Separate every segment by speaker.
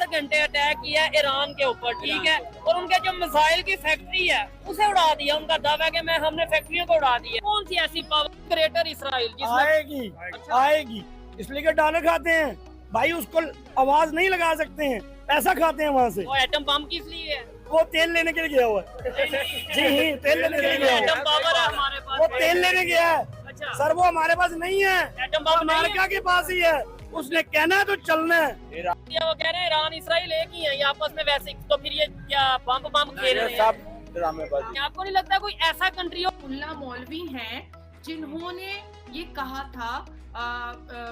Speaker 1: 4 घंटे अटैक किया ईरान के ऊपर, ठीक है, और उनके जो मिसाइल की फैक्ट्री है उसे उड़ा दिया। उनका दावा है कि हमने फैक्ट्रियों को उड़ा दिया। कौन सी ऐसी पावर ग्रेटर इसराइल
Speaker 2: आएगी? आएगी, इसलिए कि डॉलर खाते हैं भाई, उसको आवाज नहीं लगा सकते हैं, पैसा खाते हैं वहाँ से।
Speaker 1: वो एटम बम किस लिए है?
Speaker 2: वो तेल लेने के लिए गया हुआ है। जी तेल लेने के लिए गया हुआ
Speaker 1: एटम
Speaker 2: है।
Speaker 1: पावर है हमारे पास।
Speaker 2: वो तेल लेने गया है
Speaker 1: अच्छा
Speaker 2: सर, वो हमारे पास नहीं है,
Speaker 1: एटम बम नहीं है?
Speaker 2: अमेरिका के पास ही है। उसने कहना है तो चलना है।
Speaker 1: वो कह रहे हैं ईरान इसराइल एक ही है, ये आपस में वैसे, तो फिर ये क्या बम खेल रहे हैं?
Speaker 3: ड्रामेबाजी।
Speaker 1: आपको नहीं लगता कोई ऐसा कंट्री हो?
Speaker 4: मुल्ला मौलवी हैं जिन्होंने ये कहा था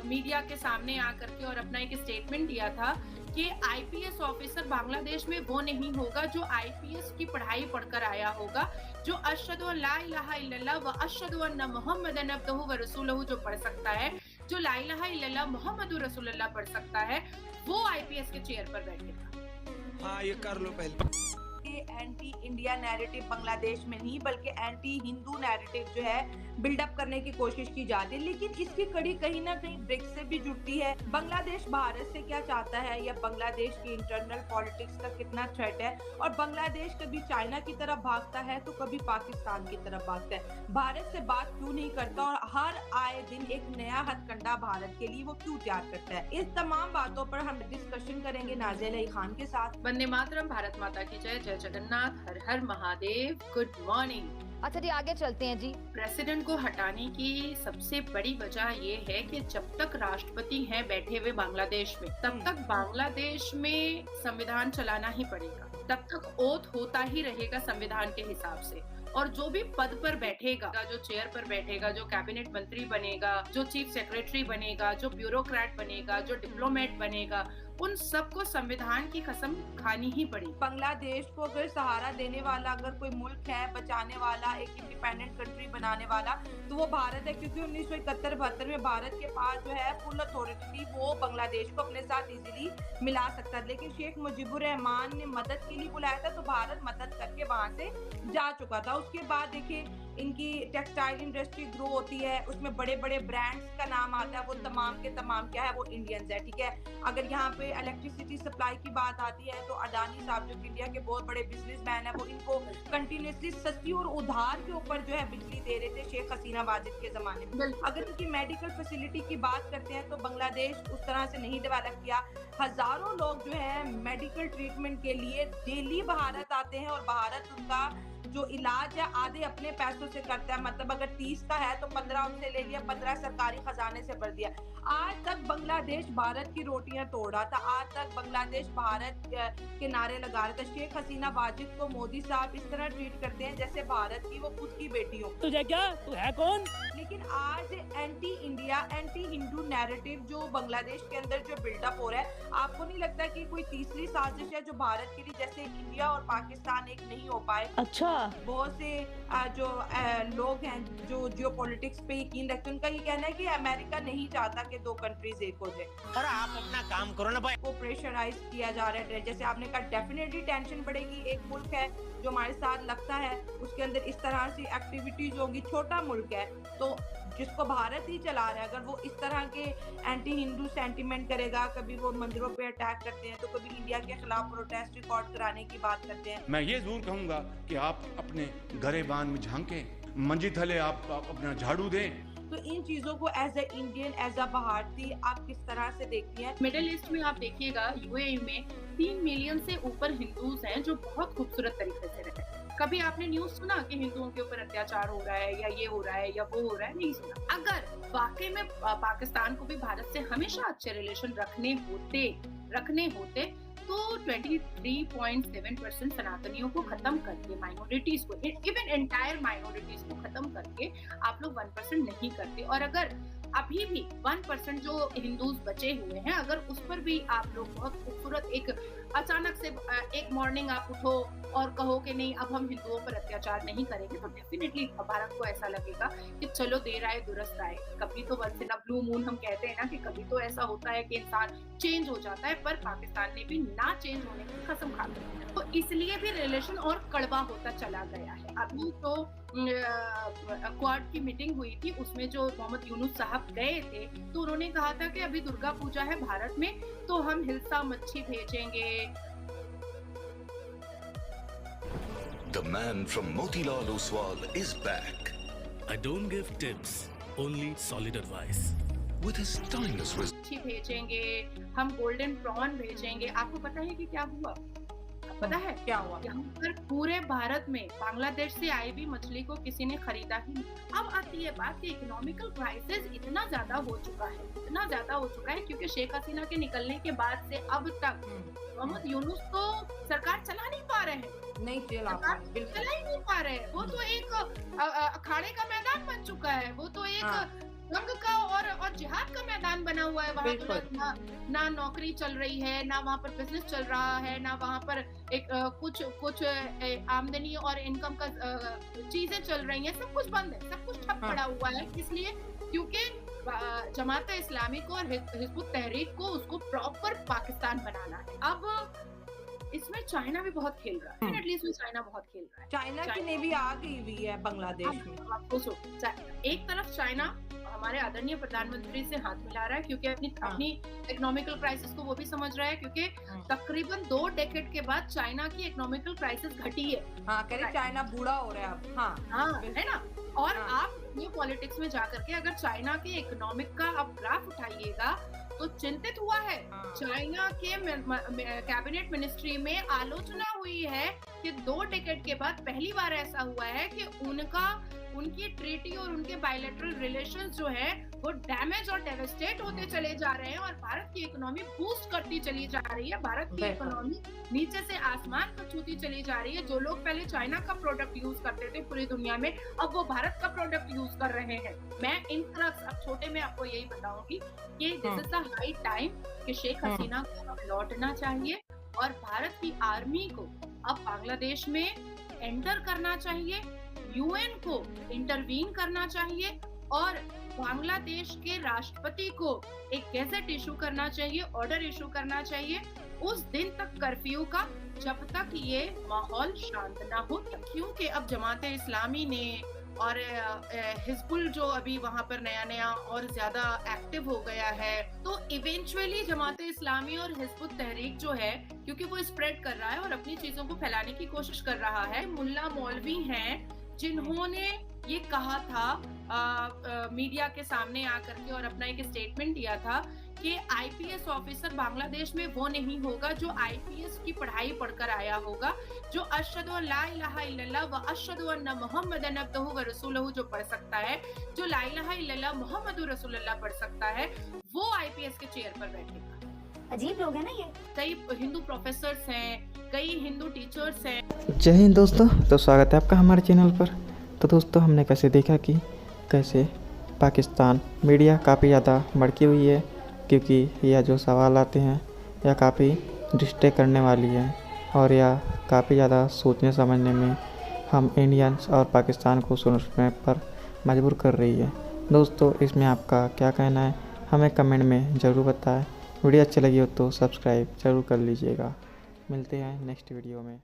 Speaker 4: मीडिया के सामने आकर के और अपना एक स्टेटमेंट दिया था कि आईपीएस ऑफिसर बांग्लादेश में वो नहीं होगा जो आईपीएस की पढ़ाई पढ़कर आया होगा, जो अशहदु अल्ला इलाहा इल्लल्लाह व अशहदु अन्ना मुहम्मदन अब्दुहु व रसूलुहु जो पढ़ सकता है, जो ला इलाहा इल्लल्लाह मुहम्मदुर रसूलुल्लाह पढ़ सकता है, वो आईपीएस के चेयर पर बैठेगा।
Speaker 3: हाँ ये कर लो पहले।
Speaker 5: एंटी इंडिया नैरेटिव बांग्लादेश में नहीं बल्कि एंटी हिंदू नैरेटिव जो है बिल्डअप करने की कोशिश की जाती है, लेकिन इसकी कड़ी कहीं ना कहीं ब्रिक्स से भी जुड़ती है। बांग्लादेश भारत से क्या चाहता है या बांग्लादेश की इंटरनल पॉलिटिक्स का कितना थ्रेट है, और बांग्लादेश कभी चाइना की तरफ भागता है तो कभी पाकिस्तान की तरफ भागता है। भारत से बात क्यों नहीं करता और हर आए दिन एक नया हथकंडा भारत के लिए वो क्यों तैयार करता है? इस तमाम बातों पर हम डिस्कशन करेंगे नाज़िया अली खान के साथ।
Speaker 4: वंदे मातरम, भारत माता की जय, जय जगन्नाथ, हर हर महादेव, गुड मॉर्निंग।
Speaker 6: अच्छा जी, आगे चलते हैं जी।
Speaker 4: प्रेसिडेंट को हटाने की सबसे बड़ी वजह ये है कि जब तक राष्ट्रपति हैं बैठे हुए बांग्लादेश में, तब तक बांग्लादेश में संविधान चलाना ही पड़ेगा, तब तक ओथ होता ही रहेगा संविधान के हिसाब से। और जो भी पद पर बैठेगा, जो चेयर पर बैठेगा, जो कैबिनेट मंत्री बनेगा, जो चीफ सेक्रेटरी बनेगा, जो ब्यूरोक्रेट बनेगा, जो डिप्लोमेट बनेगा, उन सबको संविधान की कसम खानी ही पड़ेगी।
Speaker 5: बांग्लादेश को अगर सहारा देने वाला अगर कोई मुल्क है, बचाने वाला, एक इंडिपेंडेंट कंट्री बनाने वाला, तो वो भारत है, क्योंकि 1971-72 में भारत के पास जो है फुल अथॉरिटी थी, वो बांग्लादेश को अपने साथ इजीली मिला सकता है। लेकिन शेख मुजीबुर रहमान ने मदद के लिए बुलाया था तो भारत मदद करके वहां से जा चुका था। उसके बाद देखिए इनकी टेक्सटाइल इंडस्ट्री ग्रो होती है, उसमें बड़े बड़े ब्रांड्स का नाम आता है, वो तमाम के तमाम क्या है, वो इंडियंस है, ठीक है। अगर यहाँ पे इलेक्ट्रिसिटी सप्लाई की बात आती है तो अडानी साहब जो इंडिया के बहुत बड़े बिजनेसमैन है, वो इनको कंटिन्यूसली सस्ती और उधार के ऊपर जो है बिजली दे रहे थे शेख हसीना वाजिद के जमाने में। अगर इनकी मेडिकल फैसिलिटी की बात करते हैं तो बांग्लादेश उस तरह से नहीं डेवलप किया। हजारों लोग जो है मेडिकल ट्रीटमेंट के लिए डेली भारत आते हैं और भारत उनका जो इलाज है आधे अपने पैसों से करता है। मतलब अगर 30 का है तो 15 उनसे ले लिया, 15 सरकारी खजाने से भर दिया। आज तक बांग्लादेश भारत की रोटियां तोड़ रहा था, आज तक बांग्लादेश भारत के नारे लगा रहा था। शेख हसीना वाजिद को मोदी साहब इस तरह ट्रीट करते हैं जैसे भारत की वो खुद की बेटी हो।
Speaker 1: तुझे क्या, तू है कौन?
Speaker 5: लेकिन आज anti India, anti Hindu narrative जो बांग्लादेश के अंदर जो बिल्डअप हो रहा है, आपको नहीं लगता कि कोई तीसरी साजिश है जो भारत के लिए, जैसे इंडिया और पाकिस्तान एक नहीं हो पाए?
Speaker 6: अच्छा,
Speaker 5: बहुत से जो लोग हैं जो जियोपॉलिटिक्स पे यकीन रखते हैं, उनका ये कहना है कि अमेरिका नहीं चाहता कि दो कंट्रीज एक हो जाए।
Speaker 7: और आप अपना काम करो ना भाई।
Speaker 5: को प्रेशराइज किया जा रहा है, जैसे आपने कहा डेफिनेटली टेंशन बढ़ेगी। एक मुल्क है जो हमारे साथ लगता है, उसके अंदर इस तरह से एक्टिविटीज होगी, छोटा मुल्क है तो जिसको भारत ही चला रहा है, अगर वो इस तरह के एंटी हिंदू सेंटिमेंट करेगा, कभी वो मंदिरों पे अटैक करते हैं तो कभी इंडिया के खिलाफ प्रोटेस्ट रिकॉर्ड कराने की बात करते हैं।
Speaker 8: मैं ये जरूर कहूंगा कि आप अपने गरेबान में झांके, मंजी थले आप अपना झाड़ू दें।
Speaker 5: तो इन चीजों को as a Indian, as a भारतीय आप किस तरह से देखती हैं?
Speaker 4: मिडिल ईस्ट में आप देखिएगा, यूएई में 3 मिलियन से ऊपर हिंदूज हैं जो बहुत खूबसूरत तरीके से रहते हैं। कभी आपने न्यूज सुना कि हिंदुओं के ऊपर अत्याचार हो रहा है या ये हो रहा है या वो हो रहा है? नहीं सुना। अगर वाकई में पाकिस्तान को भी भारत से हमेशा अच्छे रिलेशन रखने होते तो 23.7% सनातनियों को खत्म करके, माइनॉरिटीज को, इवन एंटायर माइनॉरिटीज को खत्म करके आप लोग 1% नहीं करते। और अगर अभी भी 1% जो हिंदूज बचे हुए हैं, अगर उस पर भी आप लोग बहुत खूबसूरत एक अचानक से एक मॉर्निंग आप उठो और कहो कि नहीं अब हम हिंदुओं पर अत्याचार नहीं करेंगे, तो डेफिनेटली भारत को ऐसा लगेगा कि चलो देर आए दुरुस्त आए। कभी तो once in a blue moon हम कहते हैं ना कि कभी तो ऐसा होता है कि इंसान चेंज हो जाता है, पर पाकिस्तान ने भी ना चेंज होने की कसम खा ली, तो इसलिए भी रिलेशन और कड़वा होता चला गया है। अभी तो क्वाड की मीटिंग हुई थी, उसमें जो मोहम्मद यूनुस साहब गए थे तो उन्होंने कहा था कि अभी दुर्गा पूजा है भारत में तो हम हिल्सा मच्छी भेजेंगे।
Speaker 3: The man from Motilal Oswal is back
Speaker 6: I don't give tips, only solid advice.
Speaker 3: with his timeless wisdom.
Speaker 4: मच्छी भेजेंगे, हम गोल्डन प्रॉन भेजेंगे। आपको पता है कि क्या हुआ? पता है
Speaker 5: क्या हुआ?
Speaker 4: यहाँ पर पूरे भारत में बांग्लादेश से आई भी मछली को किसी ने खरीदा ही नहीं। अब आती है बात कि इकोनॉमिकल क्राइसिस इतना ज्यादा हो चुका है क्योंकि शेख हसीना के निकलने के बाद से अब तक मोहम्मद यूनुस तो सरकार चला नहीं पा रहे हैं,
Speaker 5: नहीं चला
Speaker 4: ही नहीं पा रहे हैं। वो तो एक अखाड़े का मैदान बन चुका है, वो तो एक जंग का और जिहाद का मैदान बना हुआ है। वहाँ पर ना नौकरी चल रही है, ना वहाँ पर बिजनेस चल रहा है, ना वहाँ पर एक कुछ आमदनी और इनकम का चीजें चल रही हैं, सब कुछ बंद है, सब कुछ ठप पड़ा हुआ है। इसलिए क्योंकि जमात इस्लामी को और हिज़्बुत तहरीक को उसको प्रॉपर पाकिस्तान बनाना है। अब इसमें चाइना भी बहुत खेल रहा है, एटलीस्ट चाइना बहुत खेल रहा है।
Speaker 5: चाइना की नेवी आ गई हुई है बांग्लादेश में।
Speaker 4: आपको एक तरफ चाइना हमारे आदरणीय प्रधानमंत्री से हाथ मिला रहा है क्योंकि अपनी इकोनॉमिकल क्राइसिस को वो भी समझ रहा है, क्योंकि तकरीबन 2 डेकेड के बाद चाइना की इकोनॉमिकल क्राइसिस घटी है।
Speaker 5: कह रहे चाइना बूढ़ा हो रहा है अब।
Speaker 4: हाँ है ना। और आप ये पॉलिटिक्स में जाकर के अगर चाइना के इकोनॉमिक का आप ग्राफ उठाइएगा तो चिंतित हुआ है। चाइना के कैबिनेट मिनिस्ट्री में आलोचना हुई है कि 2 डेकेड के बाद पहली बार ऐसा हुआ है कि उनकी ट्रीटी और उनके बायलैटरल रिलेशंस जो है वो डैमेज और डेवास्टेट होते चले जा रहे हैं और भारत की इकोनॉमी बूस्ट करती चली जा रही है। भारत की इकोनॉमी नीचे से आसमान पर छूती चली जा रही है। जो लोग पहले चाइना का प्रोडक्ट यूज करते थे पूरी दुनिया में, अब वो भारत का प्रोडक्ट यूज कर रहे हैं। मैं इन तरह अब छोटे में आपको यही बताऊंगी कि this is the high time कि शेख हसीना को अब लौटना चाहिए और भारत की आर्मी को अब बांग्लादेश में एंटर करना चाहिए, यूएन को इंटरवीन करना चाहिए और बांग्लादेश के राष्ट्रपति को एक गैजेट इशू करना चाहिए, ऑर्डर इशू करना चाहिए उस दिन तक कर्फ्यू का जब तक ये माहौल शांत ना हो। क्योंकि अब जमात इस्लामी ने और हिजबुल जो अभी वहाँ पर नया और ज्यादा एक्टिव हो गया है, तो इवेंचुअली जमात इस्लामी और हिजबुत तहरीक जो है, क्योंकि वो स्प्रेड कर रहा है और अपनी चीजों को फैलाने की कोशिश कर रहा है। मुल्ला मौलवी हैं जिन्होंने ये कहा था मीडिया के सामने आकर के और अपना एक स्टेटमेंट दिया था कि आईपीएस ऑफिसर बांग्लादेश में वो नहीं होगा जो आईपीएस की पढ़ाई पढ़कर आया होगा, जो अशहदु अल्ला इलाहा इल्लल्लाह व अशहदु अन्ना मुहम्मदन अब्दुहु व रसूलुहु जो पढ़ सकता है, जो ला इलाहा इल्लल्लाह मुहम्मदुर रसूलुल्लाह पढ़ सकता है, वो आईपीएस के चेयर पर बैठेगा।
Speaker 9: अजीब लोग हैं ना ये।
Speaker 4: कई हिंदू प्रोफेसर्स हैं, कई हिंदू टीचर्स हैं।
Speaker 10: जय हिंद दोस्तों, तो स्वागत है आपका हमारे चैनल पर। तो दोस्तों हमने कैसे देखा कि कैसे पाकिस्तान मीडिया काफ़ी ज़्यादा भड़की हुई है, क्योंकि यह जो सवाल आते हैं यह काफ़ी डिस्ट्रैक्ट करने वाली है और यह काफ़ी ज़्यादा सोचने समझने में हम इंडियंस और पाकिस्तान को सोचने पर मजबूर कर रही है। दोस्तों इसमें आपका क्या कहना है हमें कमेंट में ज़रूर बताएं। वीडियो अच्छी लगी हो तो सब्सक्राइब ज़रूर कर लीजिएगा। मिलते हैं नेक्स्ट वीडियो में।